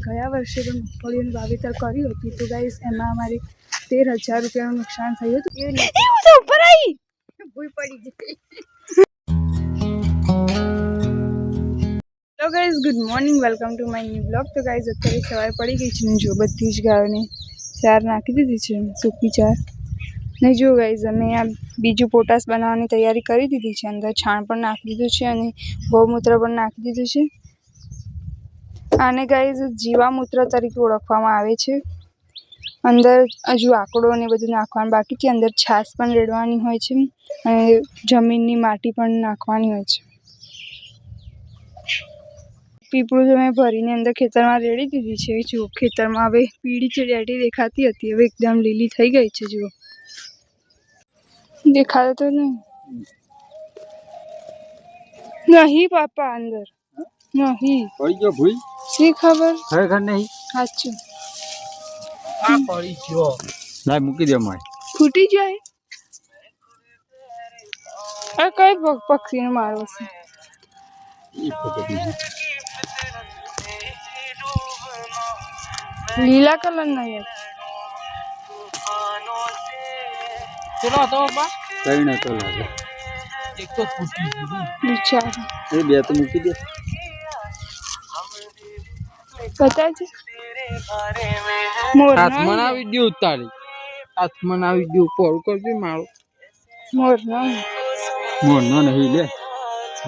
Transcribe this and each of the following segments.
ગયા વર્ષે પણ મગફળીનું વાવેતર કર્યું હતું તો ગાઈસ એમાં અમારે 13,000 રૂપિયાનું નુકસાન થયું હતું. ઉપર આવી ભૂલ પડી ગઈ. Hello guys, good morning, welcome to my new blog. તો ગાઈઝ અત્યારે સવારે પડી ગઈ છે ને જો બધી જ ગાયોને ચાર નાખી દીધી છે, સૂકી ચાર. ને જો ગાઈઝ અમે આ બીજું પોટાશ બનાવવાની તૈયારી કરી દીધી છે. અંદર છાણ પણ નાખી દીધું છે અને ગૌમૂત્ર પણ નાખી દીધું છે. આને ગાઈઝ જીવામૂત્ર તરીકે ઓળખવામાં આવે છે. અંદર હજુ આંકડો ને બધું નાખવાનું બાકી છે. અંદર છાશ પણ રેડવાની હોય છે અને જમીનની માટી પણ નાખવાની હોય છે. પીપળું તો મેં ભરીને અંદર ખેતરમાં રેડી દીધી છે. જો ખેતરમાં હવે પીળી ચડિયાટી દેખાતી હતી, હવે એકદમ લીલી થઈ ગઈ છે. જુઓ, દેખાતો તો નહીં પાપા, અંદર નહીં પડી ગયો ભૂઈ શી ખબર, ખરેખર નહીં સાચું આ પડી ગયો. લાય મૂકી દે માય ફૂટી જાય. આ કઈ પક્ષીને મારવો છે? લીલા કલર ના યાર. ચલો તો બા કઈ ન તો લાગે. એક તો ફૂટી ગયું બિચારા. એ બે તો મૂકી દે. બતાજે મોર હાથમાં આ વિડિયો ઉતારી, હાથમાં આ વિડિયો પર કરજો મારો. મોર ના નહીં લે,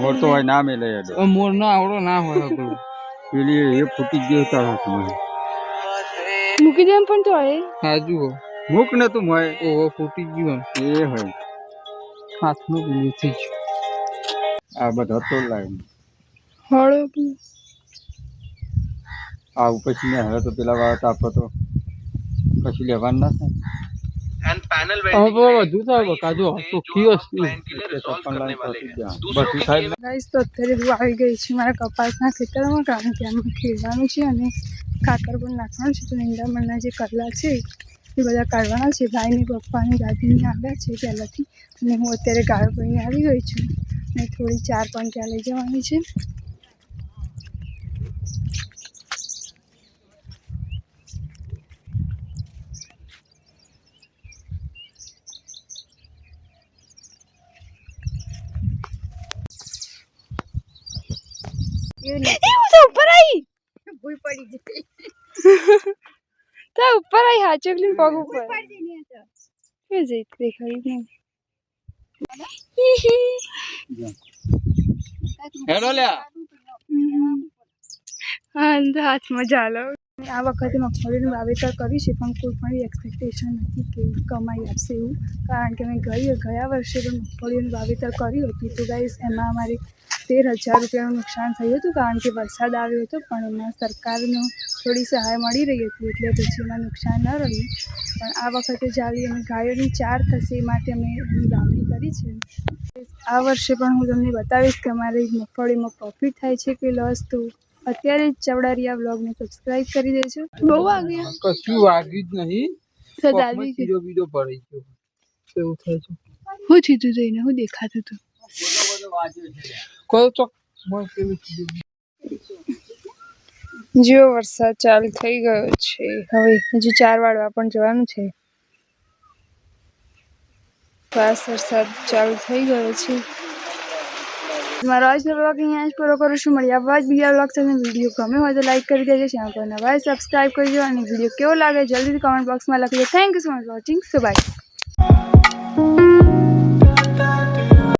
મોર તો હોય ના મેલે યાર. મોર નો આવડો ના હોય અગલો. પેલી એ ફૂટી ગયો તાર હાથમાં. મૂકી દે પણ તો એ હાજુ મૂક ને તું મોય. ઓહો ફૂટી ગયો એ હોય હાથમાં પેલી થઈ ગયું. આ બધા તો લાગે હળો આ પછી ને હવે તો પેલા વાત આપો તો પછી લેવાનું ના થાય. એન્ડ પેનલ વેન્ડિંગ વધુ થાય કાજુ ચોખ્ખી વસ્તુ બધું થાય. ગાઈસ તો અત્યારે હું આવી ગઈ છું મારા કપાસના ખેતરમાં, કારણ કે આમાં ખેડવાનું છે અને ખાતર પણ નાખવાનું છે. તો નિંદામણના જે કરલા છે એ બધા કાઢવાના છે. ભાઈને પપ્પાની દાદીને આવ્યા છે પહેલાંથી, અને હું અત્યારે ગાયો ભરીને આવી ગઈ છું અને થોડી ચાર પણ ત્યાં લઈ જવાની છે. ઉપર આવી ભૂલ પડી ગઈ. તો ઉપર આવી હાચકલી પગ ઉપર કે જઈ દેખાય નહીં. હેડો લે અંદર હાથમાં ઝાલો. આ વખતે મગફળીનું વાવેતર કર્યું છે પણ કોઈ પણ એક્સપેક્ટેશન નથી કે કમાઈ આપશે એવું, કારણ કે મેં ગયા વર્ષે પણ મગફળીનું વાવેતર કર્યું હતું તો ગાઈસ એમાં અમારે 13,000 રૂપિયાનું નુકસાન થયું હતું, કારણ કે વરસાદ આવ્યો હતો પણ એમાં સરકારનો થોડી સહાય મળી રહી હતી એટલે પછી એમાં નુકસાન ન રહ્યું. પણ આ વખતે જાળી અને ગાયોની ચાર થશે એ માટે અમે એની વાવણી કરી છે. આ વર્ષે પણ હું તમને બતાવીશ કે અમારી મગફળીમાં પ્રોફિટ થાય છે કે લોસ. તો અત્યારે જ ચવડારિયા બ્લોગને સબસ્ક્રાઇબ કરી દેજો. બહુ વાગ્યા કશું વાગ્યું જ નહીં. દાદી બીજો ભરાઈ ગયો એવું થાય છે. હું સીધું જઈને હું દેખાતું હતું જો વરસાદ ચાલુ થઈ ગયો છે. હવે હજુ 4 વાળવા પણ જવાનું છે. વરસાદ ચાલુ થઈ ગયો છે. મારો આજનો બ્લોગ અહીંયા જ પૂરો કરું છું. મળીએ આવા જ બીજા બ્લોગ સાથે. વિડીયો ગમે હોય તો લાઈક કરી દેજો, ચેનલ પર નવા સબસ્ક્રાઈબ કરજો અને વિડીયો કેવો લાગે જલ્દીથી કમેન્ટ બોક્સમાં લખી દો. Thank you so much watching. So by.